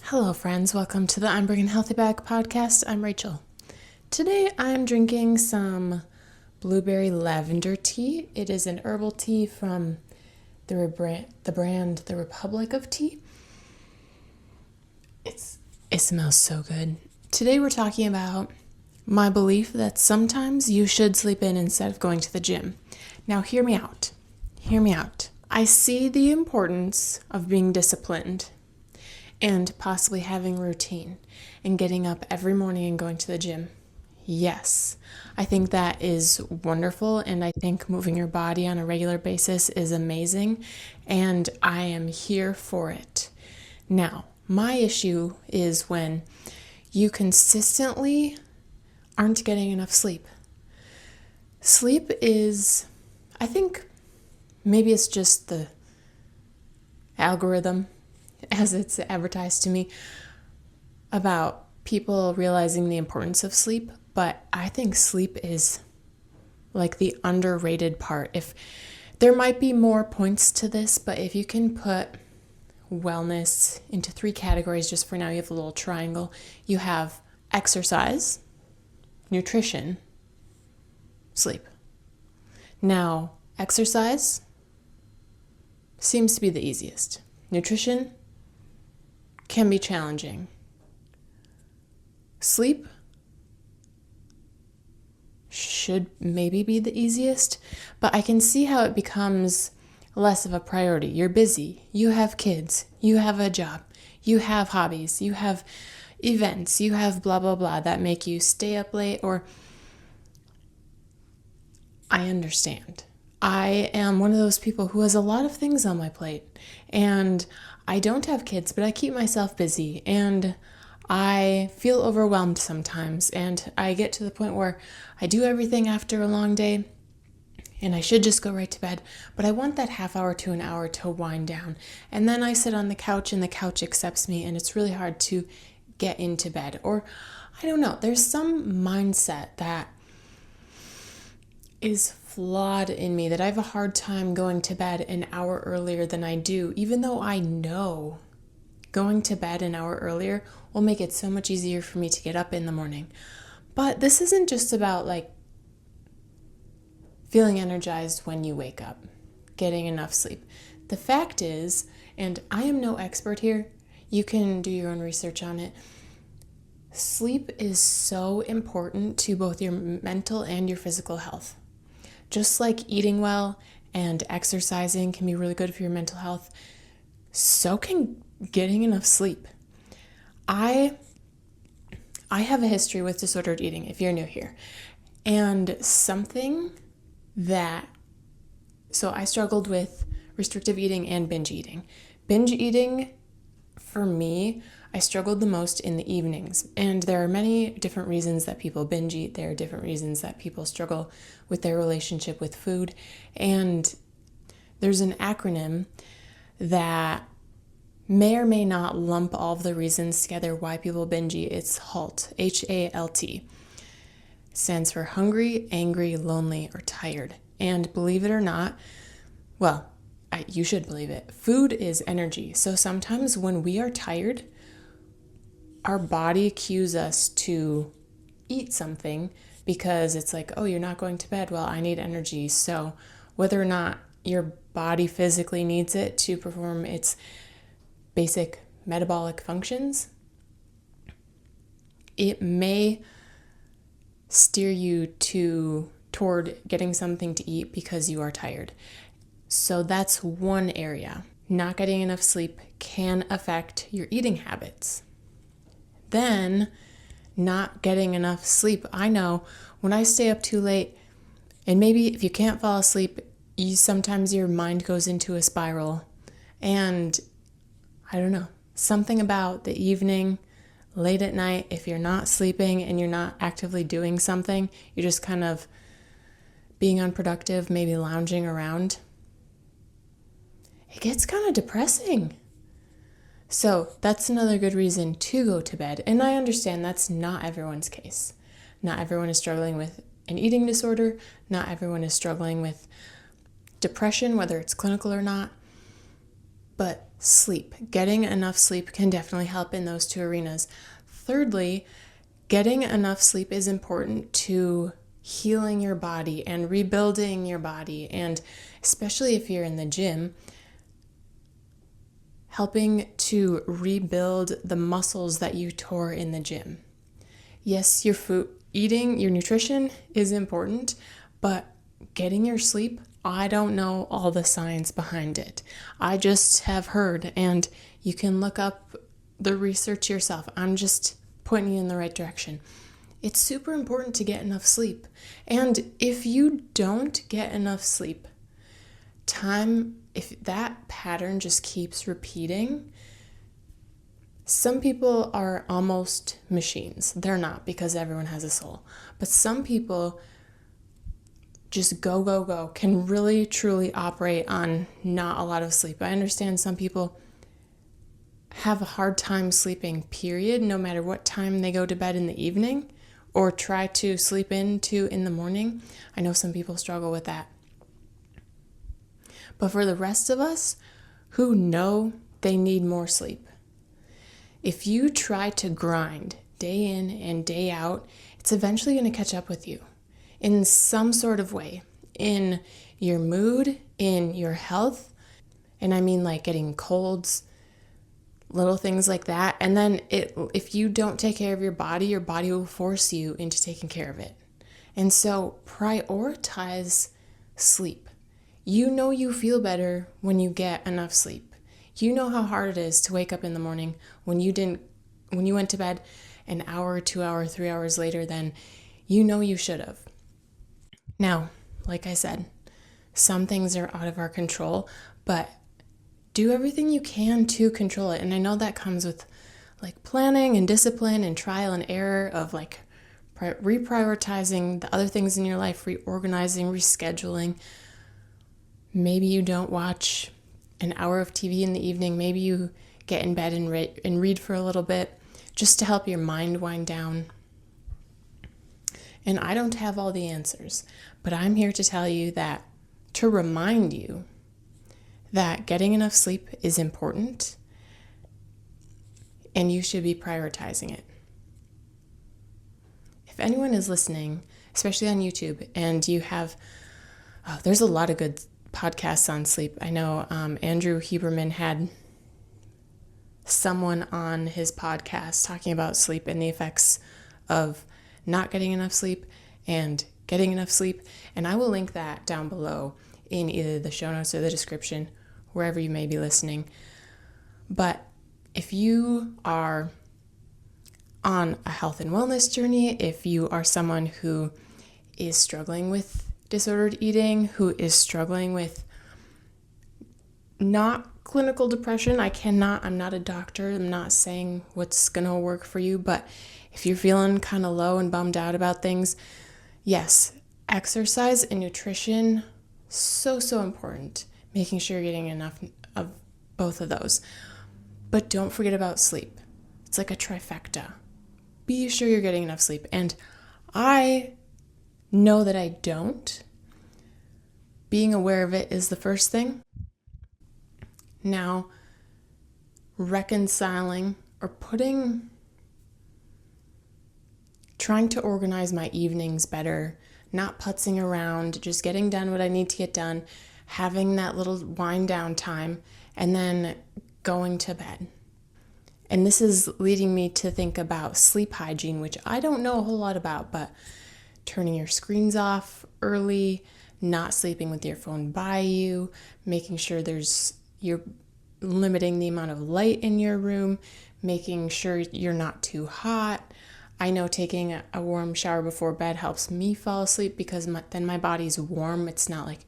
Hello, friends. Welcome to the I'm Bringing Healthy Back podcast. I'm Rachel. Today, I'm drinking some blueberry lavender tea. It is an herbal tea from the brand The Republic of Tea. It smells so good. Today, we're talking about my belief that sometimes you should sleep in instead of going to the gym. Now, hear me out. Hear me out. I see the importance of being disciplined and possibly having routine and getting up every morning and going to the gym. Yes, I think that is wonderful, and I think moving your body on a regular basis is amazing, and I am here for it. Now, my issue is when you consistently aren't getting enough sleep. Sleep is, I think, maybe it's just the algorithm as it's advertised to me about people realizing the importance of sleep, but I think sleep is like the underrated part. If there might be more points to this, but if you can put wellness into 3 categories, just for now, you have a little triangle. You have exercise, nutrition, sleep. Now, exercise seems to be the easiest. Nutrition can be challenging. Sleep should maybe be the easiest, but I can see how it becomes less of a priority. You're busy, you have kids, you have a job, you have hobbies, you have events, you have blah, blah, blah that make you stay up late, or I understand. I am one of those people who has a lot of things on my plate, and I don't have kids, but I keep myself busy, and I feel overwhelmed sometimes, and I get to the point where I do everything after a long day, and I should just go right to bed, but I want that half hour to an hour to wind down, and then I sit on the couch, and the couch accepts me, and it's really hard to get into bed, or I don't know, there's some mindset that is flawed in me that I have a hard time going to bed an hour earlier than I do, even though I know going to bed an hour earlier will make it so much easier for me to get up in the morning. But this isn't just about like feeling energized when you wake up, getting enough sleep. The fact is, and I am no expert here, you can do your own research on it, sleep is so important to both your mental and your physical health. Just like eating well and exercising can be really good for your mental health, so can getting enough sleep. I have a history with disordered eating, if you're new here. And so I struggled with restrictive eating and binge eating. Binge eating, for me, I struggled the most in the evenings, and there are many different reasons that people binge eat. There are different reasons that people struggle with their relationship with food, and there's an acronym that may or may not lump all of the reasons together why people binge eat. It's HALT, H-A-L-T. It stands for hungry, angry, lonely, or tired. And believe it or not, well, you should believe it, food is energy. So sometimes when we are tired, our body cues us to eat something because it's like, oh, you're not going to bed. Well, I need energy. So whether or not your body physically needs it to perform its basic metabolic functions, it may steer you toward getting something to eat because you are tired. So that's one area. Not getting enough sleep can affect your eating habits. Then, not getting enough sleep. I know when I stay up too late, and maybe if you can't fall asleep, sometimes your mind goes into a spiral. And I don't know, something about the evening, late at night, if you're not sleeping and you're not actively doing something, you're just kind of being unproductive, maybe lounging around, it gets kind of depressing. So that's another good reason to go to bed. And I understand that's not everyone's case. Not everyone is struggling with an eating disorder. Not everyone is struggling with depression, whether it's clinical or not. But sleep, getting enough sleep can definitely help in those two arenas. Thirdly, getting enough sleep is important to healing your body and rebuilding your body, and especially if you're in the gym, helping to rebuild the muscles that you tore in the gym. Yes, your nutrition is important, but getting your sleep, I don't know all the science behind it. I just have heard, and you can look up the research yourself. I'm just pointing you in the right direction. It's super important to get enough sleep. And if you don't get enough sleep, if that pattern just keeps repeating, some people are almost machines. They're not, because everyone has a soul. But some people just go, can really truly operate on not a lot of sleep. I understand some people have a hard time sleeping, period, no matter what time they go to bed in the evening or try to sleep in the morning. I know some people struggle with that. But for the rest of us who know they need more sleep, if you try to grind day in and day out, it's eventually going to catch up with you in some sort of way, in your mood, in your health. And I mean like getting colds, little things like that. And then if you don't take care of your body will force you into taking care of it. And so prioritize sleep. You know you feel better when you get enough sleep. You know how hard it is to wake up in the morning when you went to bed an hour, 2 hours, 3 hours later than you know you should have. Now, like I said, some things are out of our control, but do everything you can to control it. And I know that comes with like planning and discipline and trial and error of like reprioritizing the other things in your life, reorganizing, rescheduling. Maybe you don't watch an hour of TV in the evening. Maybe you get in bed and read for a little bit just to help your mind wind down. And I don't have all the answers, but I'm here to tell you that, to remind you that getting enough sleep is important and you should be prioritizing it. If anyone is listening, especially on YouTube, and you have, there's a lot of good podcasts on sleep. I know Andrew Huberman had someone on his podcast talking about sleep and the effects of not getting enough sleep and getting enough sleep. And I will link that down below in either the show notes or the description, wherever you may be listening. But if you are on a health and wellness journey, if you are someone who is struggling with disordered eating, who is struggling with not clinical depression, I'm not a doctor, I'm not saying what's going to work for you, but if you're feeling kind of low and bummed out about things, yes, exercise and nutrition, so important. Making sure you're getting enough of both of those. But don't forget about sleep. It's like a trifecta. Be sure you're getting enough sleep. And I know that I don't. Being aware of it is the first thing. Now, reconciling or trying to organize my evenings better, not putzing around, just getting done what I need to get done, having that little wind down time, and then going to bed. And this is leading me to think about sleep hygiene, which I don't know a whole lot about, but turning your screens off early, not sleeping with your phone by you, making sure you're limiting the amount of light in your room, making sure you're not too hot. I know taking a warm shower before bed helps me fall asleep because then my body's warm. It's not like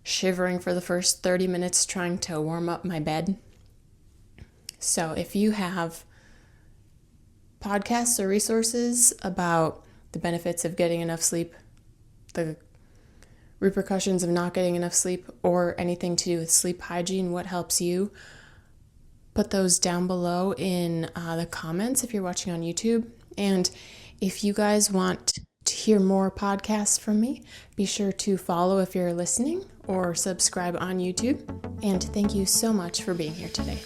shivering for the first 30 minutes trying to warm up my bed. So if you have podcasts or resources about the benefits of getting enough sleep, the repercussions of not getting enough sleep, or anything to do with sleep hygiene, what helps you, put those down below in the comments if you're watching on YouTube. And if you guys want to hear more podcasts from me, be sure to follow if you're listening, or subscribe on YouTube. And thank you so much for being here today.